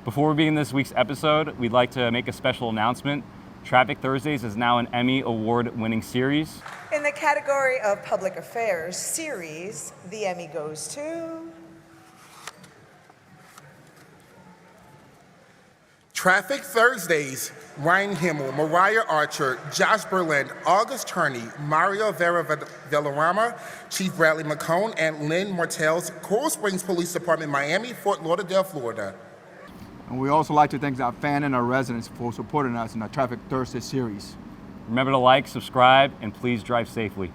Before we begin this week's episode, we'd like to make a special announcement. Traffic Thursdays is now an Emmy Award-winning series. In the category of Public Affairs series, the Emmy goes to... Traffic Thursdays, Ryan Himmel, Mariah Archer, Josh Berlin, August Turney, Mario Vera Villarama, Chief Bradley McCone, and Lynn Martels, Coral Springs Police Department, Miami, Fort Lauderdale, Florida. And we also like to thank our fans and our residents for supporting us in our Traffic Thursday series. Remember to like, subscribe, and please drive safely.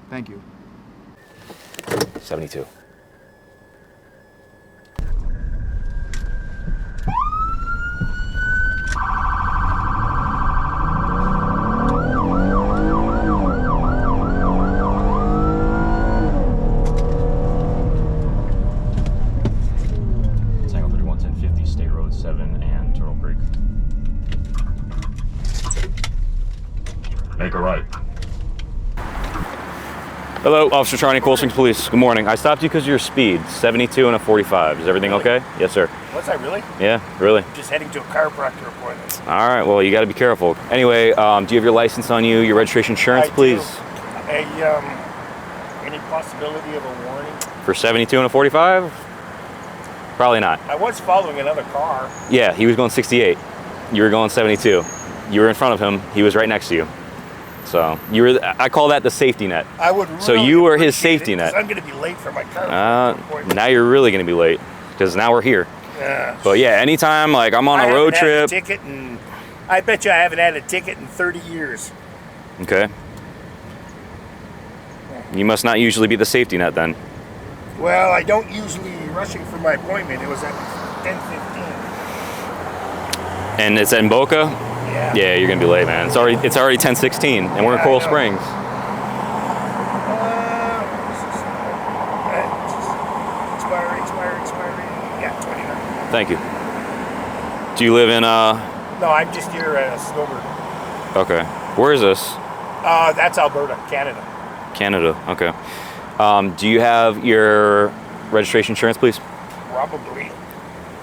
Thank you. 72. Make a right. Hello, Officer Charney, Coral Springs Police. Good morning. I stopped you because of your speed, 72 and a 45. Is everything Really? okay? Yes, sir. Was I really? Yeah, really. Just heading to a chiropractor appointment. All right, well, you got to be careful. Anyway, do you have your license on you, your registration insurance, please? Any possibility of a warning? For 72 and a 45? Probably not. I was following another car. Yeah, he was going 68. You were going 72. You were in front of him. He was right next to you. So you were. I call that the safety net. I would. Really so you were his appreciate safety it, net. I'm going to be late for my chiropractor appointment. Now you're really going to be late because now we're here. Yeah. But yeah, anytime like I'm on a road trip. I bet you I haven't had a ticket in 30 years. Okay. You must not usually be the safety net then. Well, I don't usually rushing for my appointment. It was at 10:15. And it's in Boca. Yeah. Yeah, you're gonna be late, man. It's already 10:16, and we're in Coral Springs. Expiring. Yeah, 29. Thank you. Do you live in No, I'm just here at Snowbird. Okay. Where is this? That's Alberta, Canada. Canada. Okay. Do you have your registration insurance, please? Probably.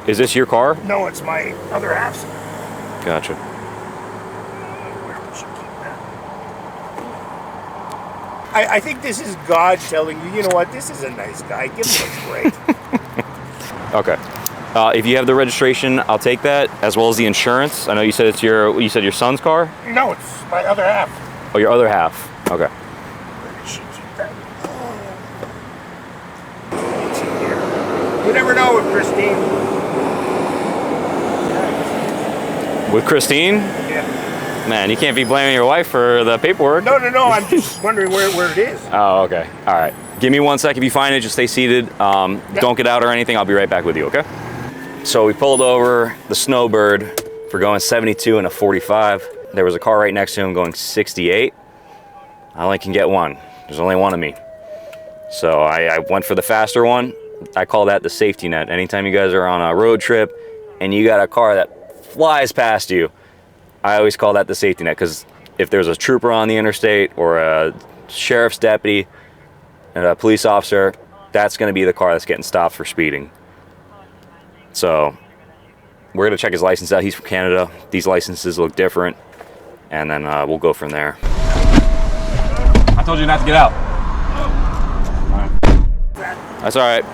Is this your car? No, it's my other half's. Gotcha. Where we should keep that. I think this is God telling you, you know what, this is a nice guy. Give him a break. Okay. If you have the registration, I'll take that, as well as the insurance. I know you said it's your son's car? No, it's my other half. Oh, your other half. Okay. Where should keep that? It's in here. You never know with Christine. With Christine? Yeah. Man, you can't be blaming your wife for the paperwork. No, I'm just wondering where it is. Oh, okay. All right. Give me 1 sec. If you find it, just stay seated. Don't get out or anything. I'll be right back with you, okay? So we pulled over the Snowbird for going 72 and a 45. There was a car right next to him going 68. I only can get one. There's only one of me. So I went for the faster one. I call that the safety net. Anytime you guys are on a road trip and you got a car that flies past you, I always call that the safety net, because if there's a trooper on the interstate or a sheriff's deputy and a police officer, that's going to be the car that's getting stopped for speeding. So we're going to check his license out. He's from Canada. These licenses look different, and then we'll go from there. I told you not to get out. All right. That's all right.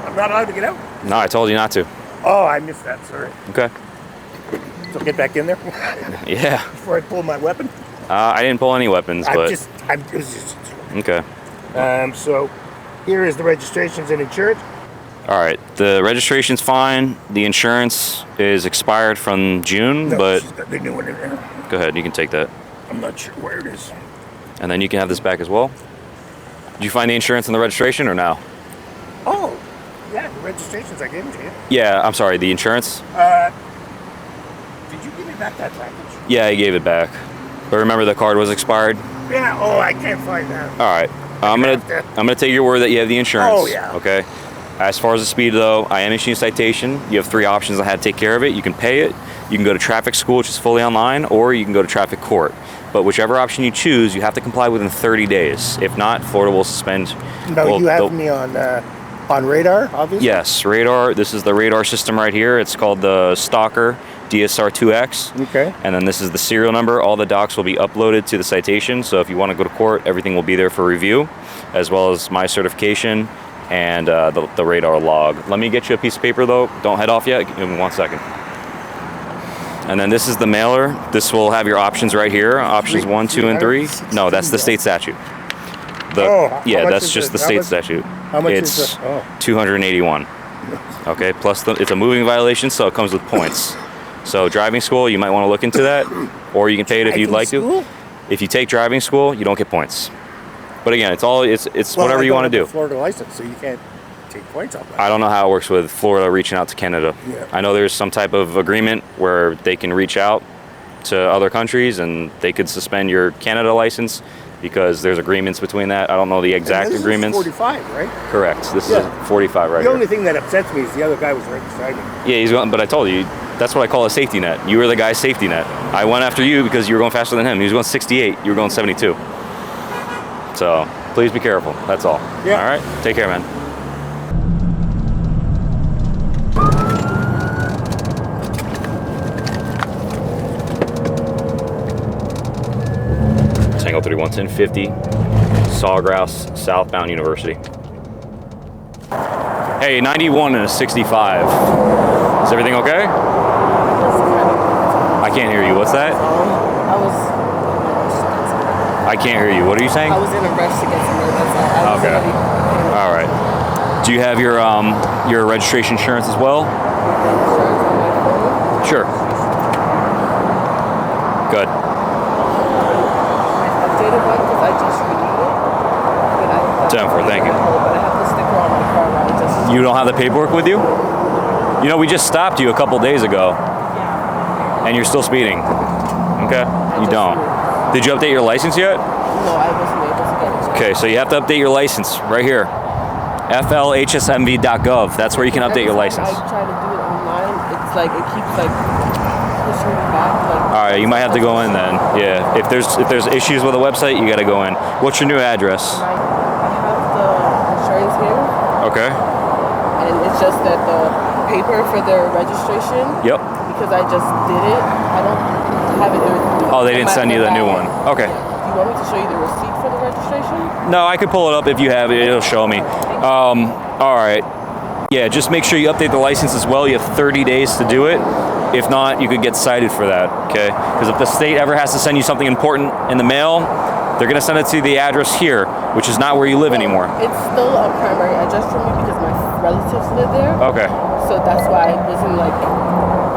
I'm not allowed to get out? No, I told you not to. Oh, I missed that, sorry. Okay. So get back in there? Yeah. Before I pull my weapon? I didn't pull any weapons, but... it was just... Okay. So here is the registrations and insurance. All right. The registration's fine. The insurance is expired from June, No, but... she's got the new one in there. Go ahead. You can take that. I'm not sure where it is. And then you can have this back as well. Did you find the insurance and the registration or no? Oh, yeah, the registrations I gave it to you. Yeah, I'm sorry. The insurance? Did you give me back that package? Yeah, I gave it back. But remember the card was expired? Yeah, I can't find that. All right. I'm gonna take your word that you have the insurance. Oh, yeah. Okay. As far as the speed, though, I am issuing a citation. You have 3 options on how to take care of it. You can pay it, you can go to traffic school, which is fully online, or you can go to traffic court. But whichever option you choose, you have to comply within 30 days. If not, Florida will suspend. No, you have me on On radar, obviously? Yes, radar. This is the radar system right here. It's called the Stalker DSR-2X. Okay. And then this is the serial number. All the docs will be uploaded to the citation. So if you want to go to court, everything will be there for review, as well as my certification and the radar log. Let me get you a piece of paper though. Don't head off yet. Give me 1 second. And then this is the mailer. This will have your options right here. Options 1, 2, and 3. No, that's the state statute. Yeah, that's just the state statute. How much it's is it? Oh. 281. Okay, plus it's a moving violation, so it comes with points. So driving school, you might want to look into that, or you can pay it if you'd like to. If you take driving school, you don't get points. But again, it's whatever you want to do. Florida license, so you can't take points off that. I don't know how it works with Florida reaching out to Canada. Yeah. I know there's some type of agreement where they can reach out to other countries and they could suspend your Canada license because there's agreements between that. I don't know the exact this agreements. Is 45, right? Correct. This is 45 right The here. only thing that upsets me is the other guy was right beside me. Yeah, he's going, but I told you, that's what I call a safety net. You were the guy's safety net. I went after you because you were going faster than him. He was going 68, you were going 72. So please be careful, that's all. Yeah. All right, take care, man. Tango 31 1050, Sawgrass, southbound University. Hey, 91 and a 65. Is everything okay? I can't hear you. What's that? I can't hear you. What are you saying? I was in a rush to get to know that's all. Okay. All right. Do you have your registration insurance as well? Sure. Good. Updated one because I just renewed it. 10-4, thank you. But I have the sticker on my car where I just. You don't have the paperwork with you? You know, we just stopped you a couple days ago, and you're still speeding. Okay? You don't. Did you update your license yet? No, I wasn't able to get it. Okay, so you have to update your license right here. flhsmv.gov. That's where you can update your license. I try to do it online. It's like it keeps like pushing me back. Like, All right, you might have to go in then. Yeah, if there's issues with the website, you got to go in. What's your new address? I have the insurance here, Okay. and it's just that the paper for their registration. Yep. Because I just did it, I don't have it. Oh, they didn't send you the new one. Okay. Do you want me to show you the receipt for the registration? No, I could pull it up if you have it. It'll show me. All right. Yeah, just make sure you update the license as well. You have 30 days to do it. If not, you could get cited for that, okay? Because if the state ever has to send you something important in the mail, they're going to send it to the address here, which is not where you live anymore. It's still a primary address for me because my relatives live there. Okay. So that's why I wasn't like...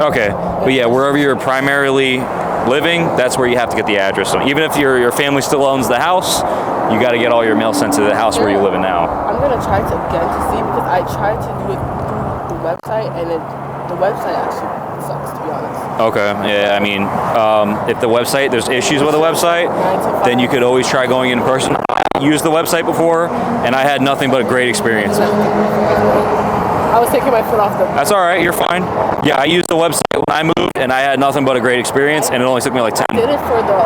Okay. But yeah, wherever you're primarily living, that's where you have to get the address. So even if your family still owns the house, you got to get all your mail sent to the house where you live in now. I'm going to try to see because I tried to do it through the website and the website actually sucks, to be honest. Okay. Yeah, I mean, if the website, there's issues with the website, then you could always try going in person. I used the website before, and I had nothing but a great experience. I was taking my foot off the... That's all right. You're fine. Yeah, I used the website when I moved, and I had nothing but a great experience, and it only took me like 10. I did it for the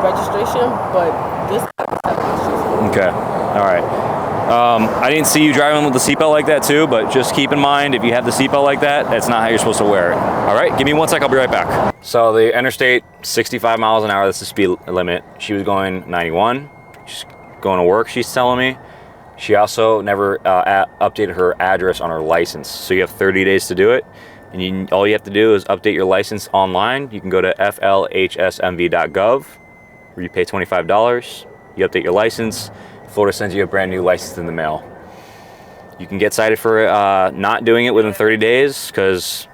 registration, but this time was having issues. Okay. All right. I didn't see you driving with the seatbelt like that too, but just keep in mind if you have the seatbelt like that, that's not how you're supposed to wear it. All right, give me 1 sec, I'll be right back. So the interstate, 65 miles an hour, that's the speed limit. She was going 91. She's going to work, she's telling me. She also never updated her address on her license. So you have 30 days to do it. And all you have to do is update your license online. You can go to flhsmv.gov where you pay $25. You update your license. Florida sends you a brand new license in the mail. You can get cited for not doing it within 30 days because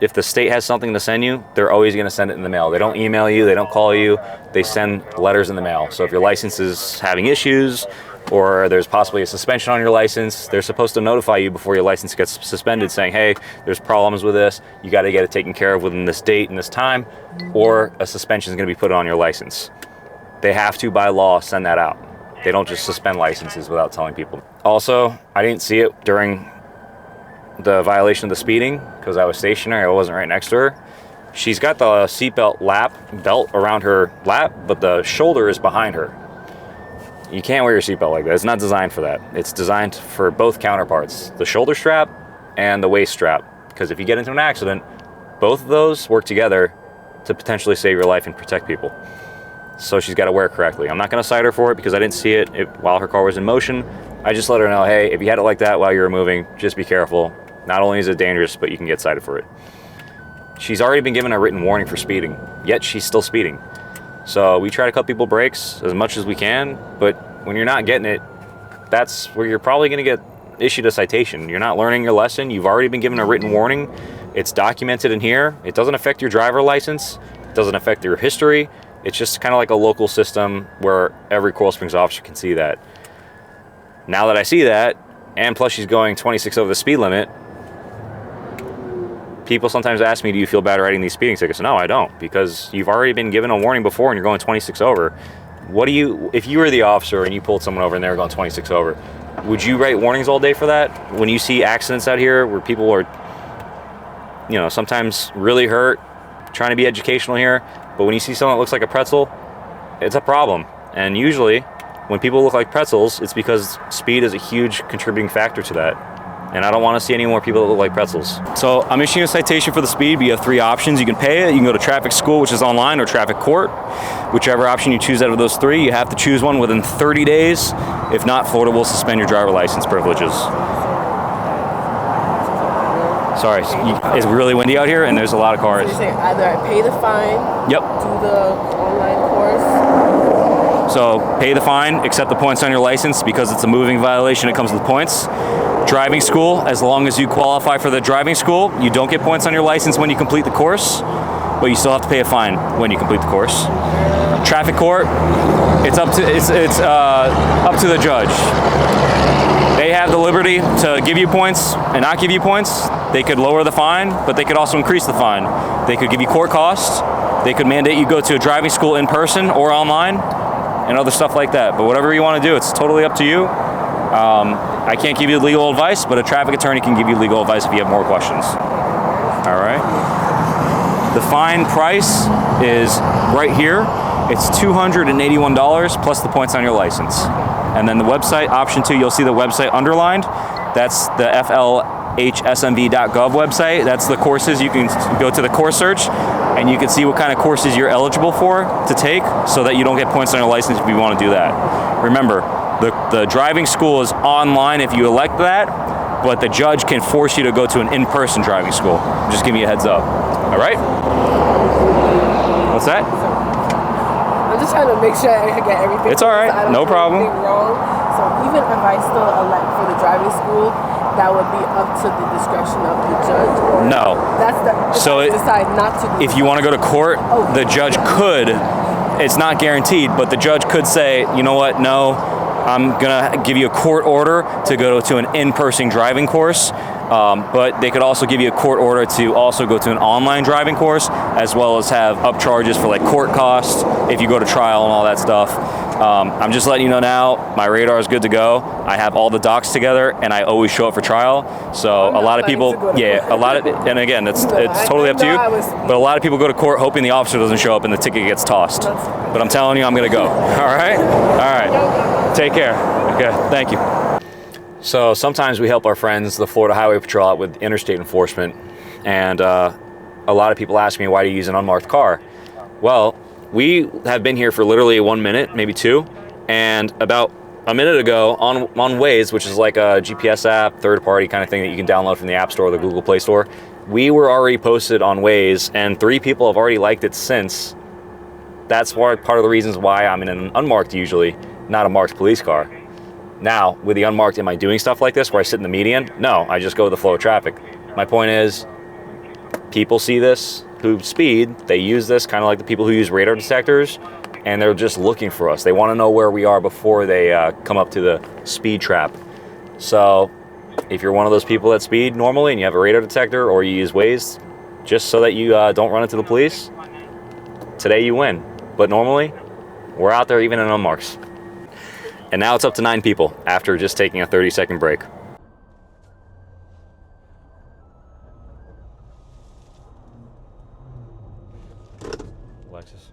if the state has something to send you, they're always going to send it in the mail. They don't email you, they don't call you, they send letters in the mail. So if your license is having issues or there's possibly a suspension on your license, they're supposed to notify you before your license gets suspended saying, hey, there's problems with this, you got to get it taken care of within this date and this time, or a suspension is going to be put on your license. They have to, by law, send that out. They don't just suspend licenses without telling people. Also, I didn't see it during the violation of the speeding because I was stationary. I wasn't right next to her. She's got the seatbelt belt around her lap, but the shoulder is behind her. You can't wear your seatbelt like that. It's not designed for that. It's designed for both counterparts, the shoulder strap and the waist strap. Because if you get into an accident, both of those work together to potentially save your life and protect people. So she's got to wear it correctly. I'm not going to cite her for it because I didn't see it while her car was in motion. I just let her know, hey, if you had it like that while you were moving, just be careful. Not only is it dangerous, but you can get cited for it. She's already been given a written warning for speeding, yet she's still speeding. So we try to cut people brakes as much as we can, but when you're not getting it, that's where you're probably going to get issued a citation. You're not learning your lesson. You've already been given a written warning. It's documented in here. It doesn't affect your driver license. It doesn't affect your history. It's just kind of like a local system where every Coral Springs officer can see that. Now that I see that, and plus she's going 26 over the speed limit, people sometimes ask me, do you feel bad writing these speeding tickets? No, I don't, because you've already been given a warning before and you're going 26 over. What do you, if you were the officer and you pulled someone over and they were going 26 over, would you write warnings all day for that? When you see accidents out here where people are, you know, sometimes really hurt, trying to be educational here, but when you see someone that looks like a pretzel, it's a problem. And usually when people look like pretzels, it's because speed is a huge contributing factor to that. And I don't want to see any more people that look like pretzels. So I'm issuing a citation for the speed, but you have three options. You can pay it, you can go to traffic school, which is online, or traffic court. Whichever option you choose out of those three, you have to choose one within 30 days. If not, Florida will suspend your driver license privileges. Sorry, it's really windy out here and there's a lot of cars. So you're saying either I pay the fine, yep, do the online course. So pay the fine, accept the points on your license because it's a moving violation. It comes with points. Driving school, as long as you qualify for the driving school, you don't get points on your license when you complete the course, but you still have to pay a fine when you complete the course. Traffic court, it's up to the judge. They have the liberty to give you points and not give you points. They could lower the fine, but they could also increase the fine. They could give you court costs. They could mandate you go to a driving school in person or online and other stuff like that. But whatever you want to do, it's totally up to you. I can't give you legal advice, but a traffic attorney can give you legal advice if you have more questions. All right. The fine price is right here. It's $281 plus the points on your license. And then the website, option 2, you'll see the website underlined. That's the flhsmv.gov website. That's the courses. You can go to the course search and you can see what kind of courses you're eligible for to take so that you don't get points on your license if you want to do that. Remember, the driving school is online if you elect that, but the judge can force you to go to an in-person driving school. Just give me a heads up. All right? What's that? I'm just trying to make sure I get everything. It's all right. No problem. Wrong. So even if I still elect for the driving school, that would be up to the discretion of the judge? Or no. That's the, so decide not to do if you want to go to court, the judge could, it's not guaranteed, but the judge could say, you know what, no, I'm going to give you a court order to go to an in-person driving course, but they could also give you a court order to also go to an online driving course, as well as have up charges for like court costs if you go to trial and all that stuff. I'm just letting you know now, my radar is good to go. I have all the docs together, and I always show up for trial. So a lot of people, and again, it's totally up to you. But a lot of people go to court hoping the officer doesn't show up and the ticket gets tossed. But I'm telling you, I'm going to go. All right? All right. Take care. Okay. Thank you. So sometimes we help our friends, the Florida Highway Patrol, out with interstate enforcement. And a lot of people ask me, why do you use an unmarked car? Well, we have been here for literally 1 minute, maybe 2, and about a minute ago on Waze, which is like a GPS app, third-party kind of thing that you can download from the App Store or the Google Play Store, we were already posted on Waze, and 3 people have already liked it since. That's part of the reasons why I'm in an unmarked usually, not a marked police car. Now, with the unmarked, am I doing stuff like this where I sit in the median? No, I just go with the flow of traffic. My point is, people see this who speed, they use this kind of like the people who use radar detectors, and they're just looking for us. They want to know where we are before they come up to the speed trap. So if you're one of those people that speed normally and you have a radar detector or you use Waze, just so that you don't run into the police, today you win. But normally, we're out there even in unmarks. And now it's up to 9 people after just taking a 30-second break. Alexis.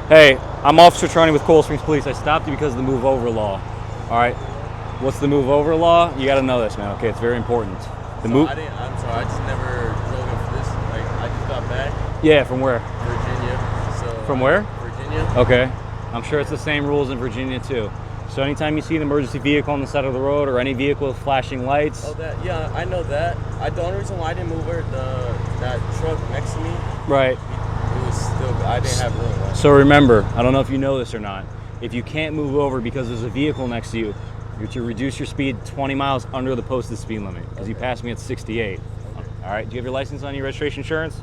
Hey, I'm Officer Troni with Coral Springs Police. I stopped you because of the move over law. All right. What's the move over law? You got to know this, man. Okay, it's very important. The move. I'm sorry. I just never drove in this. Like, I just got back. Yeah, from where? Virginia. So. From where? Virginia. Okay. I'm sure it's the same rules in Virginia too. So anytime you see an emergency vehicle on the side of the road or any vehicle with flashing lights. Oh, that. Yeah, I know that. The only reason why I didn't move over that truck next to me. Right. It was still. I didn't have room. Right? So remember, I don't know if you know this or not. If you can't move over because there's a vehicle next to you, you're to reduce your speed 20 miles under the posted speed limit. Because you passed me at 68. Okay. All right. Do you have your license on your registration insurance?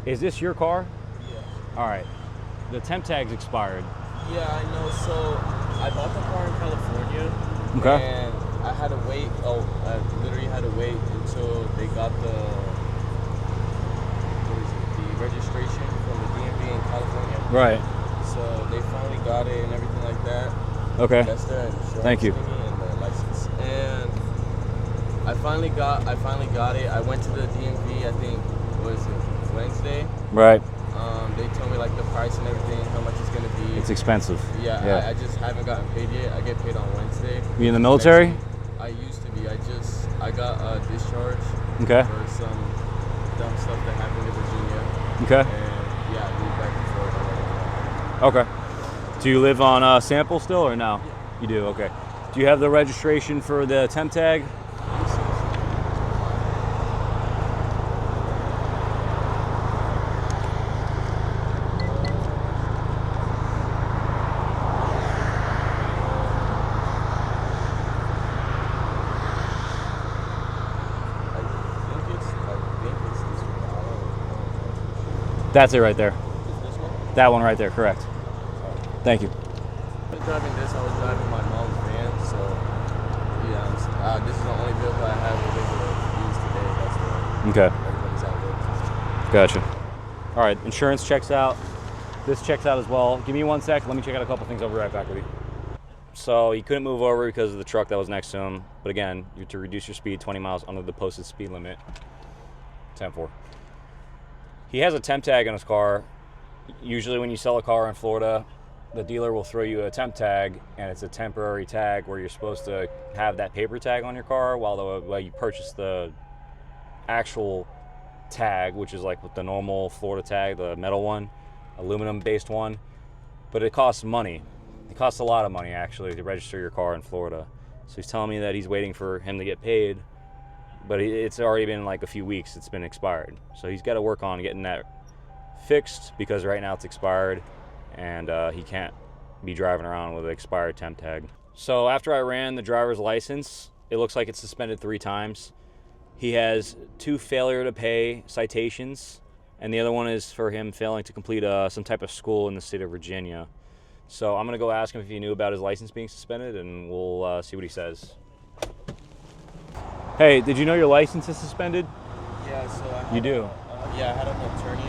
Is this your car? Yeah. All right. The temp tag's expired. Yeah, I know. So I bought the car in California. Okay. And I had to wait. Oh, I literally had to wait until they got the registration from the DMV in California. Right. So they finally got it and everything like that. Okay. That's their insurance Thank you. thingy and the license. And I finally got it. I went to the DMV. I think was it Wednesday. Right. They told me like the price and everything, how much it's gonna be. It's expensive. Yeah. I just haven't gotten paid yet. I get paid on Wednesday. You in the military? I used to be. I got discharged. Okay. For some dumb stuff that happened in Virginia. Okay. And yeah, I moved back and forth. Okay. Do you live on Sample still or no? Yeah. You do. Okay. Do you have the registration for the temp tag? That's it right there. This one? That one right there, correct. Thank you. I was driving this, I was driving my mom's van, so yeah, this is the only vehicle I have able to use today. That's the Okay. everybody's out there. Gotcha. All right, insurance checks out. This checks out as well. Give me 1 sec. Let me check out a couple things. I'll be right back with you. So he couldn't move over because of the truck that was next to him. But again, you're to reduce your speed 20 miles under the posted speed limit. 10-4. He has a temp tag on his car. Usually when you sell a car in Florida, the dealer will throw you a temp tag, and it's a temporary tag where you're supposed to have that paper tag on your car while you purchase the actual tag, which is like with the normal Florida tag, the metal one, aluminum-based one. But it costs money. It costs a lot of money, actually, to register your car in Florida. So he's telling me that he's waiting for him to get paid, but it's already been like a few weeks. It's been expired. So he's got to work on getting that fixed because right now it's expired, and he can't be driving around with an expired temp tag. So after I ran the driver's license, it looks like it's suspended 3 times. He has 2 failure to pay citations, and the other one is for him failing to complete some type of school in the state of Virginia. So I'm gonna go ask him if he knew about his license being suspended, and we'll see what he says. Hey, did you know your license is suspended? Yeah, so I had You do? I had an attorney.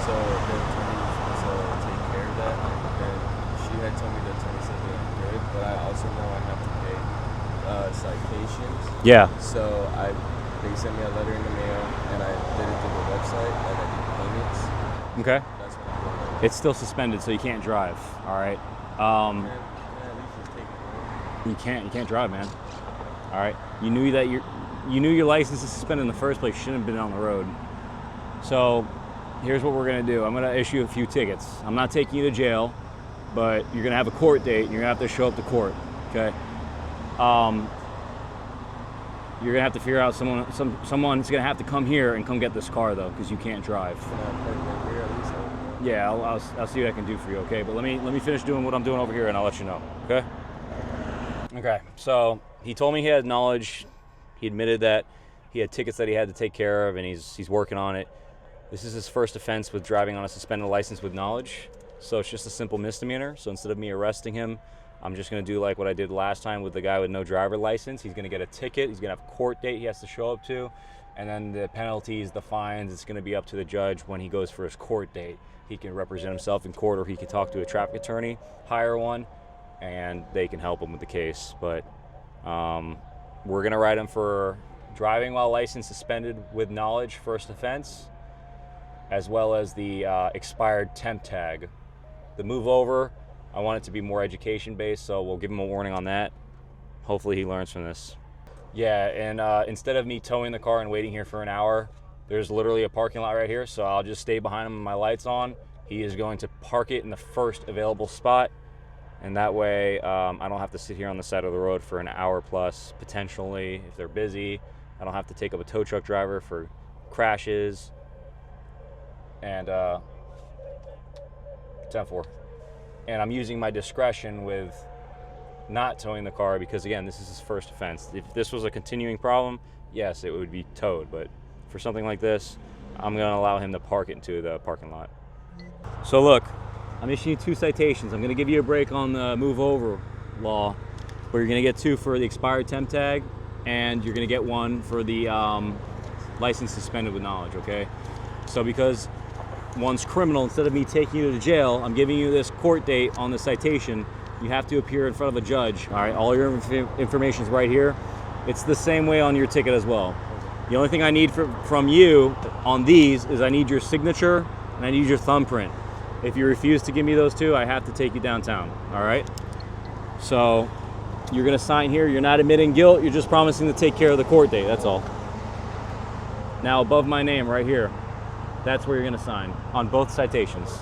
So the attorney was supposed to take care of that, and she had told me the attorney said that I'm good, but I also know I have to pay citations. Yeah. So they sent me a letter in the mail, and I did it through the website, like I did payments. Okay. That's what I'm doing. It's still suspended, so you can't drive. All right. Can I at least just take it home? You can't drive, man. All right. You knew your license is suspended in the first place. You shouldn't have been on the road. So here's what we're gonna do. I'm gonna issue a few tickets. I'm not taking you to jail, but you're gonna have a court date, and you're gonna have to show up to court. Okay. You're gonna have to figure out someone's gonna have to come here and come get this car though, because you can't drive. Can I park right here at least? Yeah, I'll see what I can do for you. Okay, but let me finish doing what I'm doing over here, and I'll let you know. Okay. Okay. So he told me he had knowledge. He admitted that he had tickets that he had to take care of, and he's working on it. This is his first offense with driving on a suspended license with knowledge. So it's just a simple misdemeanor. So instead of me arresting him, I'm just going to do like what I did last time with the guy with no driver license. He's going to get a ticket. He's going to have a court date he has to show up to. And then the penalties, the fines, it's going to be up to the judge when he goes for his court date. He can represent himself in court, or he can talk to a traffic attorney, hire one, and they can help him with the case. But we're going to write him for driving while license suspended with knowledge, first offense, as well as the expired temp tag. The move over, I want it to be more education based, so we'll give him a warning on that. Hopefully he learns from this. Yeah, and instead of me towing the car and waiting here for an hour, there's literally a parking lot right here, so I'll just stay behind him with my lights on. He is going to park it in the first available spot, and that way I don't have to sit here on the side of the road for an hour plus, potentially, if they're busy. I don't have to take up a tow truck driver for crashes. And 10-4. And I'm using my discretion with not towing the car because, again, this is his first offense. If this was a continuing problem, yes, it would be towed. But for something like this, I'm going to allow him to park it into the parking lot. So look, I'm issuing 2 citations. I'm going to give you a break on the move over law, where you're going to get 2 for the expired temp tag, and you're going to get 1 for the license suspended with knowledge, okay? So because one's criminal, instead of me taking you to jail, I'm giving you this court date on the citation. You have to appear in front of a judge. All right, all your information is right here. It's the same way on your ticket as well. The only thing I need from you on these is I need your signature and I need your thumbprint. If you refuse to give me those 2, I have to take you downtown, all right? So you're gonna sign here. You're not admitting guilt. You're just promising to take care of the court date, that's all. Now above my name right here, that's where you're gonna sign on both citations.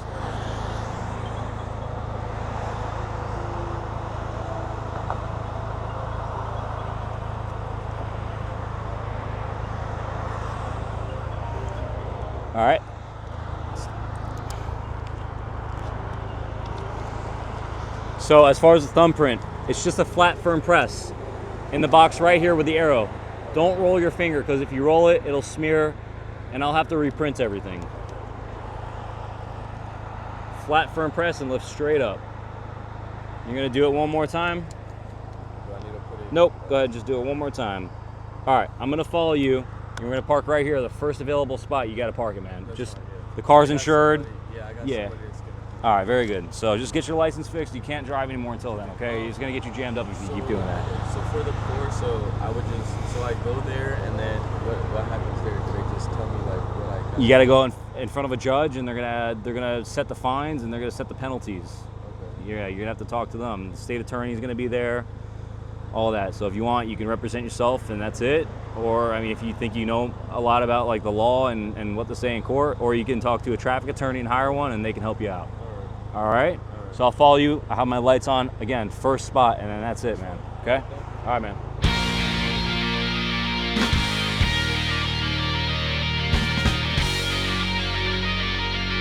All right. So as far as the thumbprint, it's just a flat, firm press in the box right here with the arrow. Don't roll your finger, because if you roll it, it'll smear and I'll have to reprint everything. Flat, firm press and lift straight up. You're gonna do it one more time? Do I need to put it? Nope, go ahead, just do it one more time. All right, I'm gonna follow you. You're gonna park right here, the first available spot. You gotta park it, man. That's Just fine, yeah. the car's insured. Yeah, I got Yeah. somebody that's gonna. All right, very good. So just get your license fixed. You can't drive anymore until then, okay? It's gonna get you jammed up if you keep doing that. So for the course, so I would just, so I go there and then what happens there? Do they just tell me like what I got? You gotta go in front of a judge, and they're gonna set the fines and they're gonna set the penalties. Okay. Yeah, you're gonna have to talk to them. The state attorney is gonna be there, all that. So if you want, you can represent yourself and that's it. Or, I mean, if you think you know a lot about like the law and what to say in court, or you can talk to a traffic attorney and hire one and they can help you out. All right? So I'll follow you. I have my lights on. Again, first spot, and then that's it, man. Okay? All right, man.